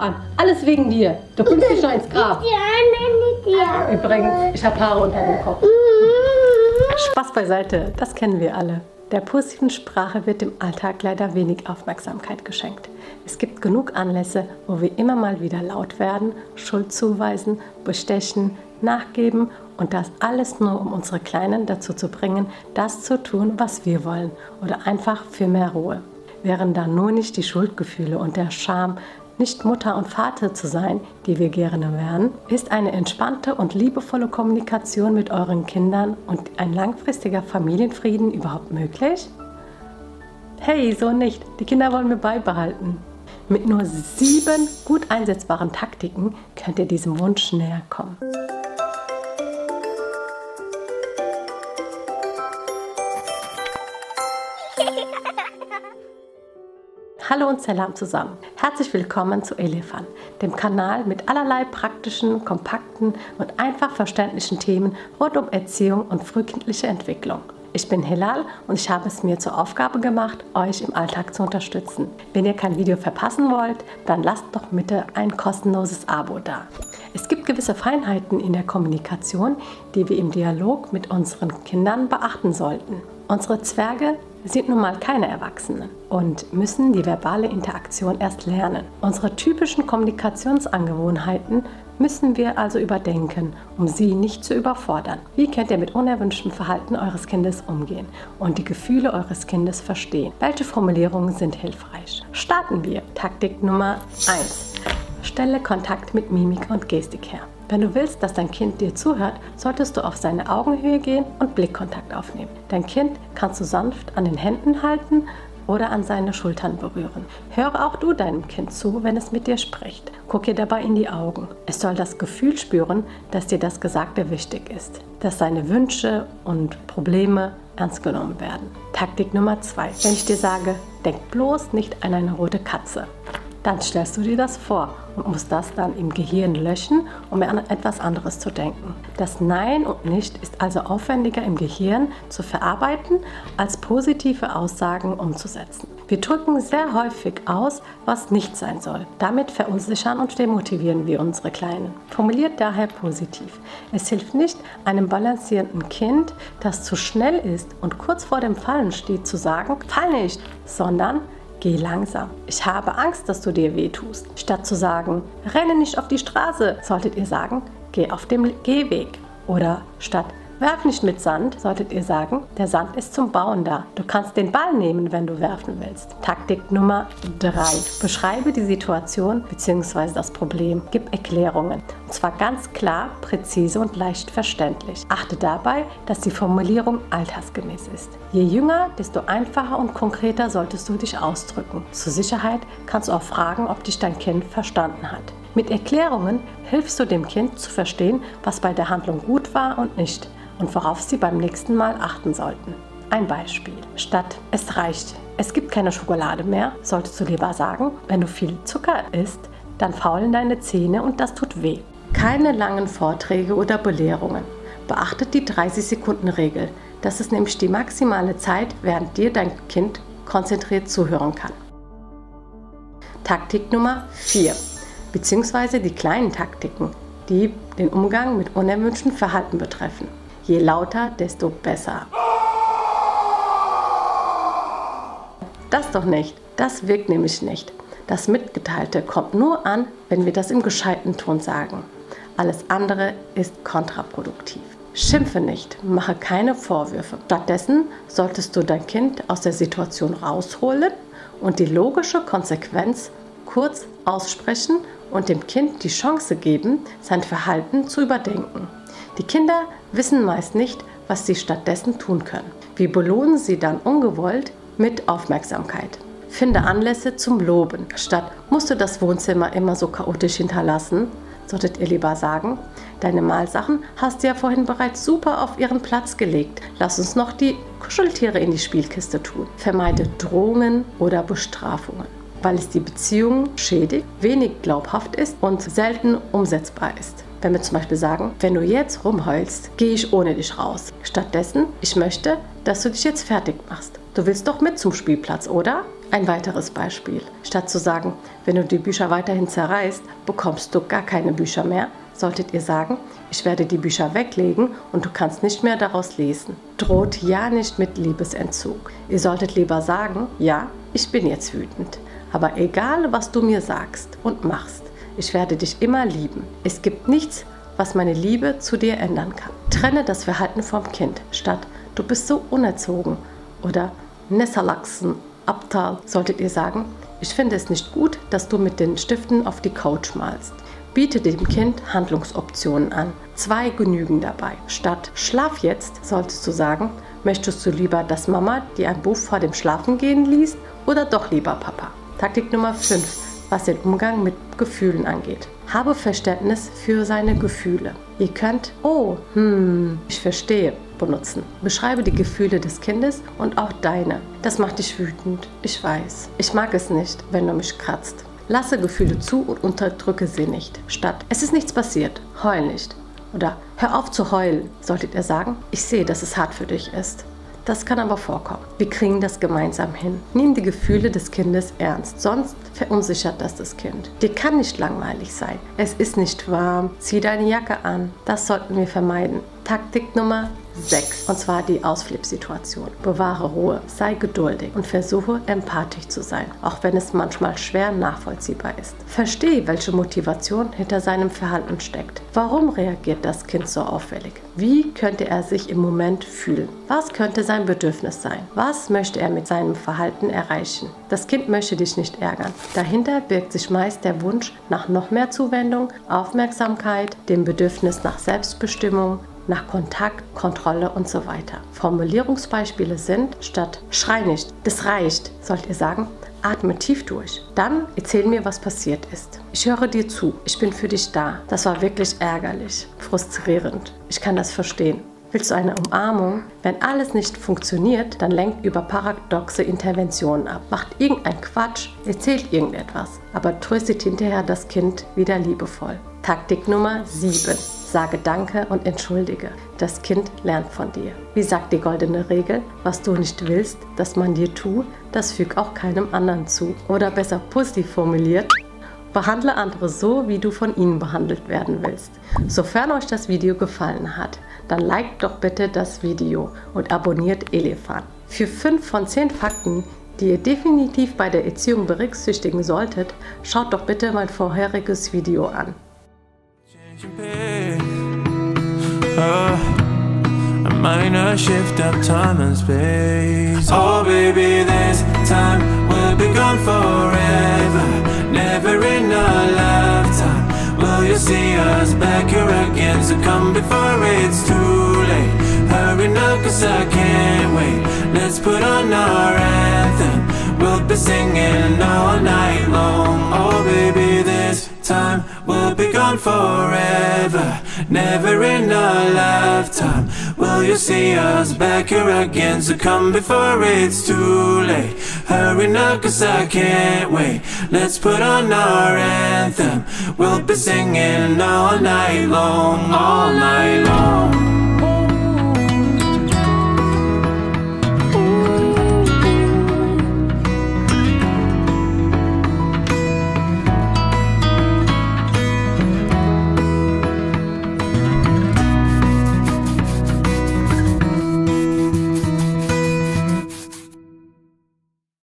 an. Alles wegen dir. Du bringst dich noch ins Grab. Übrigens, ich habe Haare unter dem Kopf. Spaß beiseite, das kennen wir alle. Der positiven Sprache wird im Alltag leider wenig Aufmerksamkeit geschenkt. Es gibt genug Anlässe, wo wir immer mal wieder laut werden, Schuld zuweisen, bestechen, nachgeben und das alles nur, um unsere Kleinen dazu zu bringen, das zu tun, was wir wollen oder einfach für mehr Ruhe. Wären da nur nicht die Schuldgefühle und der Scham, nicht Mutter und Vater zu sein, die wir gerne wären, ist eine entspannte und liebevolle Kommunikation mit euren Kindern und ein langfristiger Familienfrieden überhaupt möglich? Hey, so nicht. Die Kinder wollen wir beibehalten. Mit nur 7 gut einsetzbaren Taktiken könnt ihr diesem Wunsch näher kommen. Hallo und Salam zusammen. Herzlich willkommen zu Elefant, dem Kanal mit allerlei praktischen, kompakten und einfach verständlichen Themen rund um Erziehung und frühkindliche Entwicklung. Ich bin Hilal und ich habe es mir zur Aufgabe gemacht, euch im Alltag zu unterstützen. Wenn ihr kein Video verpassen wollt, dann lasst doch bitte ein kostenloses Abo da. Es gibt gewisse Feinheiten in der Kommunikation, die wir im Dialog mit unseren Kindern beachten sollten. Unsere Zwerge sind nun mal keine Erwachsenen und müssen die verbale Interaktion erst lernen. Unsere typischen Kommunikationsangewohnheiten müssen wir also überdenken, um sie nicht zu überfordern. Wie könnt ihr mit unerwünschtem Verhalten eures Kindes umgehen und die Gefühle eures Kindes verstehen? Welche Formulierungen sind hilfreich? Starten wir. Taktik Nummer 1. Stelle Kontakt mit Mimik und Gestik her. Wenn du willst, dass dein Kind dir zuhört, solltest du auf seine Augenhöhe gehen und Blickkontakt aufnehmen. Dein Kind kannst du sanft an den Händen halten oder an seine Schultern berühren. Höre auch du deinem Kind zu, wenn es mit dir spricht. Guck ihr dabei in die Augen. Es soll das Gefühl spüren, dass dir das Gesagte wichtig ist, dass seine Wünsche und Probleme ernst genommen werden. Taktik Nummer 2. Wenn ich dir sage, denk bloß nicht an eine rote Katze, dann stellst du dir das vor und musst das dann im Gehirn löschen, um an etwas anderes zu denken. Das Nein und Nicht ist also aufwendiger im Gehirn zu verarbeiten, als positive Aussagen umzusetzen. Wir drücken sehr häufig aus, was nicht sein soll. Damit verunsichern und demotivieren wir unsere Kleinen. Formuliert daher positiv. Es hilft nicht, einem balancierenden Kind, das zu schnell ist und kurz vor dem Fallen steht, zu sagen, fall nicht, sondern geh langsam. Ich habe Angst, dass du dir wehtust. Statt zu sagen, renne nicht auf die Straße, solltet ihr sagen, geh auf dem Gehweg. Oder statt werf nicht mit Sand, solltet ihr sagen, der Sand ist zum Bauen da. Du kannst den Ball nehmen, wenn du werfen willst. Taktik Nummer 3. Beschreibe die Situation bzw. das Problem. Gib Erklärungen. Und zwar ganz klar, präzise und leicht verständlich. Achte dabei, dass die Formulierung altersgemäß ist. Je jünger, desto einfacher und konkreter solltest du dich ausdrücken. Zur Sicherheit kannst du auch fragen, ob dich dein Kind verstanden hat. Mit Erklärungen hilfst du dem Kind zu verstehen, was bei der Handlung gut war und nicht und worauf sie beim nächsten Mal achten sollten. Ein Beispiel. Statt es reicht, es gibt keine Schokolade mehr, solltest du lieber sagen, wenn du viel Zucker isst, dann faulen deine Zähne und das tut weh. Keine langen Vorträge oder Belehrungen. Beachtet die 30-Sekunden-Regel. Das ist nämlich die maximale Zeit, während dir dein Kind konzentriert zuhören kann. Taktik Nummer 4. Beziehungsweise die kleinen Taktiken, die den Umgang mit unerwünschtem Verhalten betreffen. Je lauter, desto besser. Das doch nicht. Das wirkt nämlich nicht. Das Mitgeteilte kommt nur an, wenn wir das im gescheiten Ton sagen. Alles andere ist kontraproduktiv. Schimpfe nicht, mache keine Vorwürfe. Stattdessen solltest du dein Kind aus der Situation rausholen und die logische Konsequenz kurz aussprechen und dem Kind die Chance geben, sein Verhalten zu überdenken. Die Kinder wissen meist nicht, was sie stattdessen tun können. Wir belohnen sie dann ungewollt mit Aufmerksamkeit. Finde Anlässe zum Loben. Statt musst du das Wohnzimmer immer so chaotisch hinterlassen, solltet ihr lieber sagen, deine Malsachen hast du ja vorhin bereits super auf ihren Platz gelegt. Lass uns noch die Kuscheltiere in die Spielkiste tun. Vermeide Drohungen oder Bestrafungen, weil es die Beziehung schädigt, wenig glaubhaft ist und selten umsetzbar ist. Wenn wir zum Beispiel sagen, wenn du jetzt rumheulst, gehe ich ohne dich raus. Stattdessen, ich möchte, dass du dich jetzt fertig machst. Du willst doch mit zum Spielplatz, oder? Ein weiteres Beispiel. Statt zu sagen, wenn du die Bücher weiterhin zerreißt, bekommst du gar keine Bücher mehr, solltet ihr sagen, ich werde die Bücher weglegen und du kannst nicht mehr daraus lesen. Droht ja nicht mit Liebesentzug. Ihr solltet lieber sagen, ja, ich bin jetzt wütend, aber egal, was du mir sagst und machst, ich werde dich immer lieben. Es gibt nichts, was meine Liebe zu dir ändern kann. Trenne das Verhalten vom Kind, statt du bist so unerzogen oder Nessalachsen, Abtal, solltet ihr sagen, ich finde es nicht gut, dass du mit den Stiften auf die Couch malst. Biete dem Kind Handlungsoptionen an. 2 genügen dabei. Statt Schlaf jetzt, solltest du sagen, möchtest du lieber, dass Mama dir ein Buch vor dem Schlafengehen liest oder doch lieber Papa? Taktik Nummer 5, was den Umgang mit Gefühlen angeht. Habe Verständnis für seine Gefühle. Ihr könnt, ich verstehe, benutzen. Beschreibe die Gefühle des Kindes und auch deine. Das macht dich wütend. Ich weiß. Ich mag es nicht, wenn du mich kratzt. Lasse Gefühle zu und unterdrücke sie nicht. Statt, es ist nichts passiert, heul nicht. Oder hör auf zu heulen, solltet ihr sagen, ich sehe, dass es hart für dich ist. Das kann aber vorkommen. Wir kriegen das gemeinsam hin. Nimm die Gefühle des Kindes ernst, sonst verunsichert das Kind. Dir kann nicht langweilig sein. Es ist nicht warm. Zieh deine Jacke an. Das sollten wir vermeiden. Taktik Nummer 6, und zwar die Ausflippsituation. Bewahre Ruhe, sei geduldig und versuche empathisch zu sein, auch wenn es manchmal schwer nachvollziehbar ist. Verstehe, welche Motivation hinter seinem Verhalten steckt. Warum reagiert das Kind so auffällig? Wie könnte er sich im Moment fühlen? Was könnte sein Bedürfnis sein? Was möchte er mit seinem Verhalten erreichen? Das Kind möchte dich nicht ärgern. Dahinter birgt sich meist der Wunsch nach noch mehr Zuwendung, Aufmerksamkeit, dem Bedürfnis nach Selbstbestimmung, nach Kontakt, Kontrolle und so weiter. Formulierungsbeispiele sind, statt schrei nicht, das reicht, sollt ihr sagen, atme tief durch. Dann erzähl mir, was passiert ist. Ich höre dir zu, ich bin für dich da. Das war wirklich ärgerlich, frustrierend. Ich kann das verstehen. Willst du eine Umarmung? Wenn alles nicht funktioniert, dann lenkt über paradoxe Interventionen ab. Macht irgendein Quatsch, erzählt irgendetwas, aber tröstet hinterher das Kind wieder liebevoll. Taktik Nummer 7. Sage Danke und entschuldige. Das Kind lernt von dir. Wie sagt die goldene Regel? Was du nicht willst, dass man dir tut, das füg auch keinem anderen zu. Oder besser positiv formuliert, behandle andere so, wie du von ihnen behandelt werden willst. Sofern euch das Video gefallen hat, dann liked doch bitte das Video und abonniert Elefant. Für 5 von 10 Fakten, die ihr definitiv bei der Erziehung berücksichtigen solltet, schaut doch bitte mein vorheriges Video an. A minor shift of time and space. Oh baby, this time will be gone forever. Never in our lifetime will you see us back here again. So come before it's too late. Hurry now, cause I can't wait. Let's put on our anthem. We'll be singing all night long. Oh baby, this time will be gone forever. Never in our lifetime will you see us back here again. So come before it's too late. Hurry now, cause I can't wait. Let's put on our anthem. We'll be singing all night long, all night long.